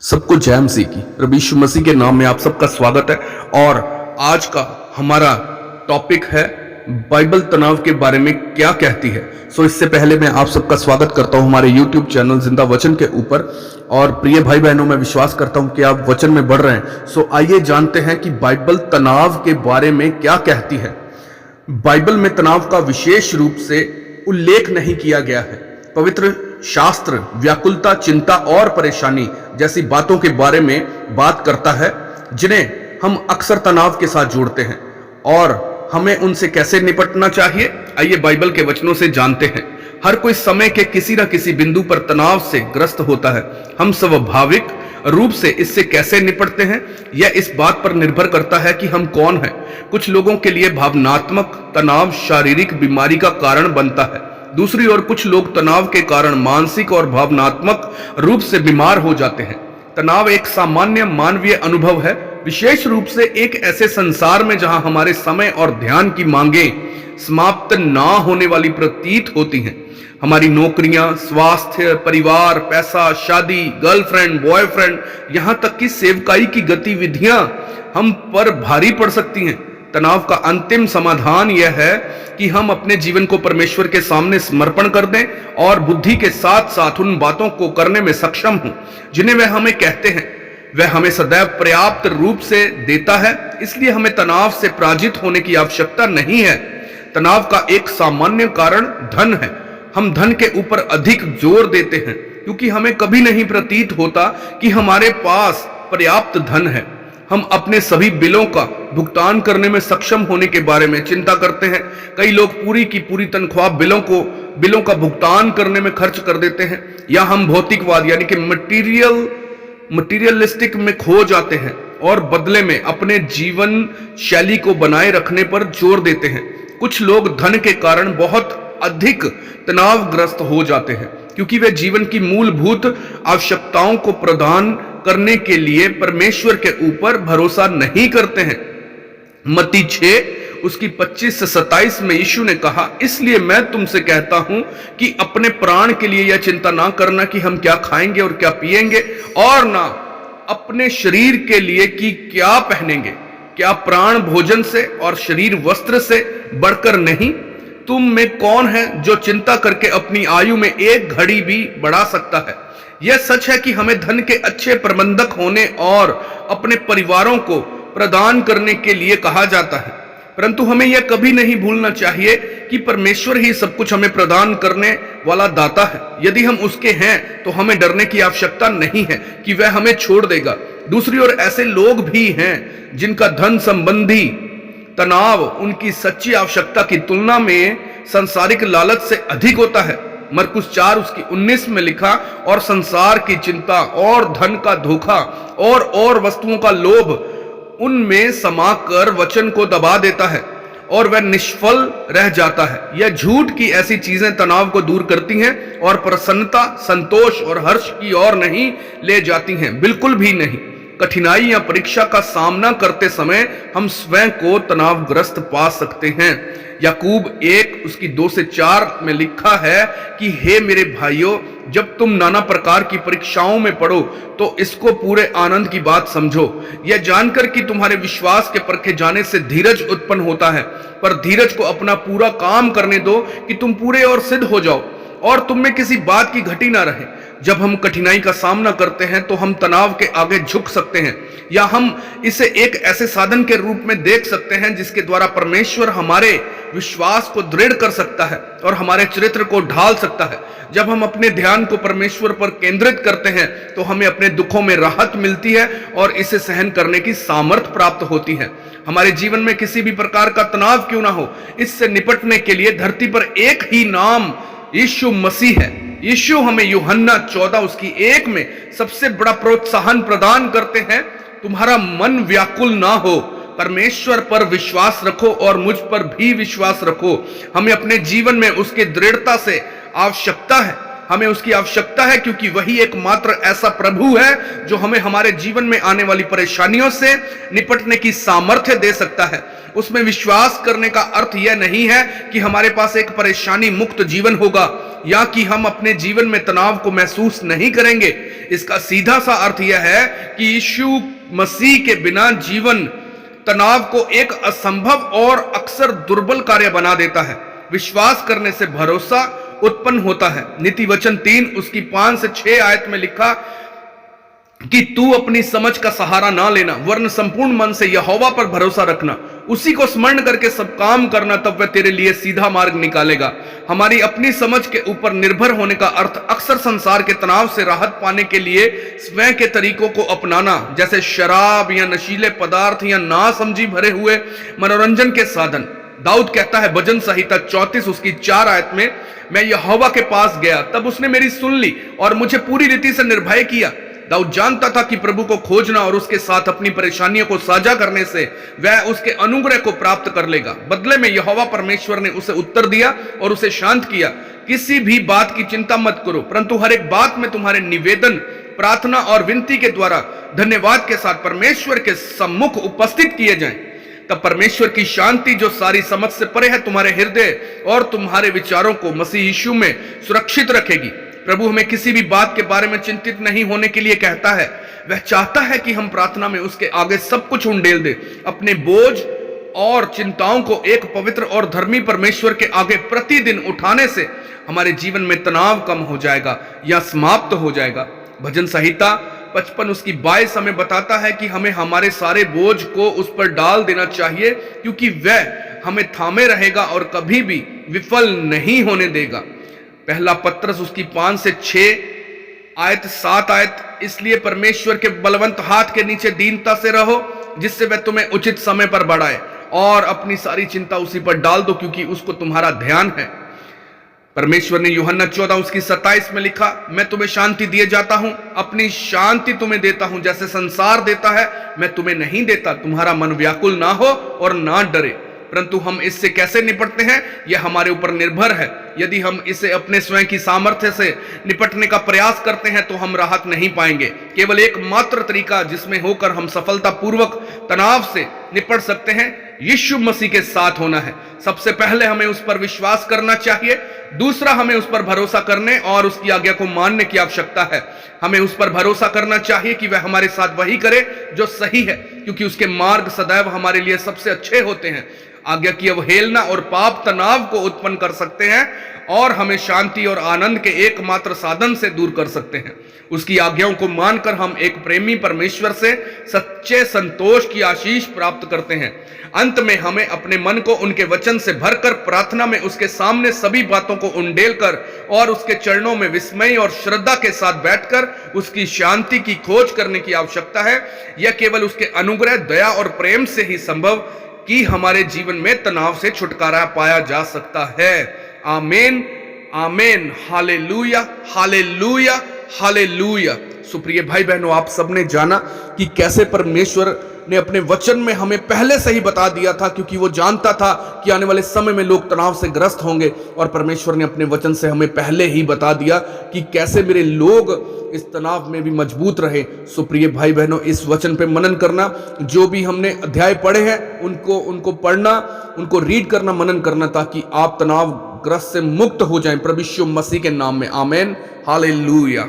सबको जय मसीह की। प्रभु यीशु मसीह के नाम में आप सबका स्वागत है। और आज का हमारा टॉपिक है बाइबल तनाव के बारे में क्या कहती है। इससे पहले मैं आप सबका स्वागत करता हूं हमारे YouTube चैनल जिंदा वचन के ऊपर। और प्रिय भाई बहनों, मैं विश्वास करता हूं कि आप वचन में बढ़ रहे हैं। आइए जानते हैं कि बाइबल तनाव के बारे में क्या कहती है। बाइबल में तनाव का विशेष रूप से उल्लेख नहीं किया गया है। पवित्र शास्त्र व्याकुलता, चिंता और परेशानी जैसी बातों के बारे में बात करता है, जिन्हें हम अक्सर तनाव के साथ जोड़ते हैं और हमें उनसे कैसे निपटना चाहिए, आइए बाइबल के वचनों से जानते हैं। हर कोई समय के किसी न किसी बिंदु पर तनाव से ग्रस्त होता है। हम स्वाभाविक रूप से इससे कैसे निपटते हैं, यह इस बात पर निर्भर करता है कि हम कौन हैं। कुछ लोगों के लिए भावनात्मक तनाव शारीरिक बीमारी का कारण बनता है। दूसरी ओर कुछ लोग तनाव के कारण मानसिक और भावनात्मक रूप से बीमार हो जाते हैं। तनाव एक सामान्य मानवीय अनुभव है, विशेष रूप से एक ऐसे संसार में जहां हमारे समय और ध्यान की मांगें समाप्त ना होने वाली प्रतीत होती हैं। हमारी नौकरियां, स्वास्थ्य, परिवार, पैसा, शादी, गर्लफ्रेंड, बॉयफ्रेंड, यहां तक कि सेवकाई की गतिविधियां हम पर भारी पड़ सकती हैं। तनाव का अंतिम समाधान यह है कि हम अपने जीवन को परमेश्वर के सामने समर्पण कर दें और बुद्धि के साथ साथ उन बातों को करने में सक्षम हों जिन्हें वह हमें कहते हैं। वह हमें सदैव पर्याप्त रूप से देता है, इसलिए हमें तनाव से पराजित होने की आवश्यकता नहीं है। तनाव का एक सामान्य कारण धन है। हम धन के ऊपर अधिक जोर देते हैं क्योंकि हमें कभी नहीं प्रतीत होता कि हमारे पास पर्याप्त धन है। हम अपने सभी बिलों का भुगतान करने में सक्षम होने के बारे में चिंता करते हैं। कई लोग पूरी की पूरी तनख्वाह बिलों का भुगतान करने में खर्च कर देते हैं, या हम भौतिकवाद यानी कि मटीरियलिस्टिक में खो जाते हैं और बदले में अपने जीवन शैली को बनाए रखने पर जोर देते हैं। कुछ लोग धन के कारण बहुत अधिक तनावग्रस्त हो जाते हैं क्योंकि वे जीवन की मूलभूत आवश्यकताओं को प्रदान करने के लिए परमेश्वर के ऊपर भरोसा नहीं करते हैं। मत्ती 6 उसकी 25 से 27 में यीशु ने कहा, इसलिए मैं तुमसे कहता हूं कि अपने प्राण के लिए यह चिंता ना करना कि हम क्या खाएंगे और क्या पिएंगे, और ना अपने शरीर के लिए कि क्या पहनेंगे। क्या प्राण भोजन से और शरीर वस्त्र से बढ़कर नहीं? तुम में कौन है जो चिंता करके अपनी आयु में एक घड़ी भी बढ़ा सकता है? यह सच है कि हमें धन के अच्छे प्रबंधक होने और अपने परिवारों को प्रदान करने के लिए कहा जाता है, परंतु हमें यह कभी नहीं भूलना चाहिए कि परमेश्वर ही सब कुछ हमें प्रदान करने वाला दाता है। यदि हम उसके हैं तो हमें डरने की आवश्यकता नहीं है कि वह हमें छोड़ देगा। दूसरी ओर ऐसे लोग भी हैं जिनका धन संबंधी तनाव उनकी सच्ची आवश्यकता की तुलना में सांसारिक लालच से अधिक होता है। मरकुस 4 उसकी 19 में लिखा, और संसार की चिंता और धन का धोखा और वस्तुओं का लोभ उनमें समाकर वचन को दबा देता है और वह निष्फल रह जाता है। यह झूठ की ऐसी चीजें तनाव को दूर करती हैं और प्रसन्नता, संतोष और हर्ष की ओर नहीं ले जाती हैं, बिल्कुल भी नहीं। कठिनाई या परीक्षा का सामना करते समय हम स्वयं को तनावग्रस्त पा सकते हैं। याकूब 1 उसकी 2 से 4 में लिखा है कि हे मेरे भाइयों, जब तुम नाना प्रकार की परीक्षाओं में पड़ो तो इसको पूरे आनंद की बात समझो, यह जानकर कि तुम्हारे विश्वास के परखे जाने से धीरज उत्पन्न होता है। पर धीरज को अपना पूरा काम करने दो कि तुम पूरे और सिद्ध हो जाओ और तुम में किसी बात की घटी ना रहे। जब हम कठिनाई का सामना करते हैं तो हम तनाव के आगे झुक सकते हैं, या हम इसे एक ऐसे साधन के रूप में देख सकते हैं जिसके द्वारा परमेश्वर हमारे विश्वास को दृढ़ कर सकता है और हमारे चरित्र को ढाल सकता है। जब हम अपने ध्यान को परमेश्वर पर केंद्रित करते हैं तो हमें अपने दुखों में राहत मिलती है और इसे सहन करने की सामर्थ्य प्राप्त होती है। हमारे जीवन में किसी भी प्रकार का तनाव क्यों ना हो, इससे निपटने के लिए धरती पर एक ही नाम यीशु मसीह है। यीशु हमें यूहन्ना 14 उसकी 1 में सबसे बड़ा प्रोत्साहन प्रदान करते हैं, तुम्हारा मन व्याकुल ना हो, परमेश्वर पर विश्वास रखो और मुझ पर भी विश्वास रखो। हमें अपने जीवन में उसके दृढ़ता से आवश्यकता है। हमें उसकी आवश्यकता है, क्योंकि वही एकमात्र ऐसा प्रभु है जो हमें हमारे जीवन में आने वाली परेशानियों से निपटने की सामर्थ्य दे सकता है। उसमें विश्वास करने का अर्थ यह नहीं है कि हमारे पास एक परेशानी मुक्त जीवन होगा या कि हम अपने जीवन में तनाव को महसूस नहीं करेंगे। इसका सीधा सा अर्थ यह है कि यीशु मसीह के बिना जीवन तनाव को एक असंभव और अक्सर दुर्बल कार्य बना देता है। विश्वास करने से भरोसा उत्पन्न होता है। नीति वचन 3 उसकी 5 से 6 आयत में लिखा कि तू अपनी समझ का सहारा ना लेना, वरन संपूर्ण मन से यहोवा पर भरोसा रखना, उसी को स्मरण करके सब काम करना, तब वह तेरे लिए सीधा मार्ग निकालेगा। हमारी अपनी समझ के ऊपर निर्भर होने का अर्थ अक्सर संसार के तनाव से राहत पाने के लिए स्वयं के तरीकों को अपनाना, जैसे शराब या नशीले पदार्थ या नासमझी भरे हुए मनोरंजन के साधन। दाऊद कहता है भजन संहिता 34 उसकी 4 आयत में, मैं यहोवा के पास गया, तब उसने मेरी सुन ली और मुझे पूरी रीति से निर्भय किया। दाऊद जानता था कि प्रभु को खोजना और उसके साथ अपनी परेशानियों को साझा करने से वह उसके अनुग्रह को प्राप्त कर लेगा। बदले में यहोवा परमेश्वर ने उसे उत्तर दिया और उसे शांत किया। किसी भी बात की चिंता मत करो, परंतु हर एक बात में तुम्हारे निवेदन, प्रार्थना और विनती के द्वारा धन्यवाद के साथ परमेश्वर के सम्मुख उपस्थित किए जाएं। तब परमेश्वर की शांति जो सारी समझ से परे है तुम्हारे हृदय और तुम्हारे विचारों को मसीह यीशु में सुरक्षित रखेगी। प्रभु हमें किसी भी बात के बारे में चिंतित नहीं होने के लिए कहता है। वह चाहता है कि हम प्रार्थना में उसके आगे सब कुछ उंडेल दे। अपने बोझ और चिंताओं को एक पवित्र और धर्मी परमेश्वर के आगे प्रतिदिन उठाने से हमारे जीवन में तनाव कम हो जाएगा या समाप्त हो जाएगा। भजन संहिता 55 उसकी 22 हमें बताता है कि हमें हमारे सारे बोझ को उस पर डाल देना चाहिए, क्योंकि वह हमें थामे रहेगा और कभी भी विफल नहीं होने देगा। पहला पत्रस उसकी 5 से 6 आयत 7 आयत, इसलिए परमेश्वर के बलवंत हाथ के नीचे दीनता से रहो, जिससे वह तुम्हें उचित समय पर बढ़ाए, और अपनी सारी चिंता उसी पर डाल दो, क्योंकि उसको तुम्हारा ध्यान है। परमेश्वर ने यूहन्ना 14 उसकी 27 में लिखा, मैं तुम्हें शांति दिए जाता हूं, अपनी शांति तुम्हें देता हूं, जैसे संसार देता है मैं तुम्हें नहीं देता। तुम्हारा मन व्याकुल ना हो और ना डरे। परंतु हम इससे कैसे निपटते हैं यह हमारे ऊपर निर्भर है। यदि हम इसे अपने स्वयं की सामर्थ्य से निपटने का प्रयास करते हैं तो हम राहत नहीं पाएंगे। केवल एकमात्र तरीका जिसमें होकर हम सफलतापूर्वक तनाव से निपट सकते हैं यीशु मसीह के साथ होना है। सबसे पहले हमें उस पर विश्वास करना चाहिए, दूसरा हमें उस पर भरोसा करने और उसकी आज्ञा को मानने की आवश्यकता है। हमें उस पर भरोसा करना चाहिए कि वह हमारे साथ वही करे जो सही है, क्योंकि उसके मार्ग सदैव हमारे लिए सबसे अच्छे होते हैं। आज्ञा की अवहेलना और पाप तनाव को उत्पन्न कर सकते हैं और हमें शांति और आनंद के एकमात्र साधन से दूर कर सकते हैं। उसकी आज्ञाओं को मानकर हम एक प्रेमी परमेश्वर से सच्चे संतोष की आशीष प्राप्त करते हैं। अंत में हमें अपने मन को उनके वचन से भरकर प्रार्थना में उसके सामने सभी बातों को उंडेल कर और उसके चरणों में विस्मय और श्रद्धा के साथ बैठकर उसकी शांति की खोज करने की आवश्यकता है। यह केवल उसके अनुग्रह, दया और प्रेम से ही संभव कि हमारे जीवन में तनाव से छुटकारा पाया जा सकता है। आमीन, आमीन, हालेलुया, हालेलुया, हालेलुया। सुप्रिय भाई बहनों, आप सबने जाना कि कैसे परमेश्वर ने अपने वचन में हमें पहले से ही बता दिया था, क्योंकि वो जानता था कि आने वाले समय में लोग तनाव से ग्रस्त होंगे, और परमेश्वर ने अपने वचन से हमें पहले ही बता दिया कि कैसे मेरे लोग इस तनाव में भी मजबूत रहे। सुप्रिय भाई बहनों, इस वचन पे मनन करना, जो भी हमने अध्याय पढ़े हैं उनको पढ़ना, उनको रीड करना, मनन करना, ताकि आप तनाव ग्रस्त से मुक्त हो जाएं प्रभु यीशु मसीह के नाम में। आमीन, हालेलुया।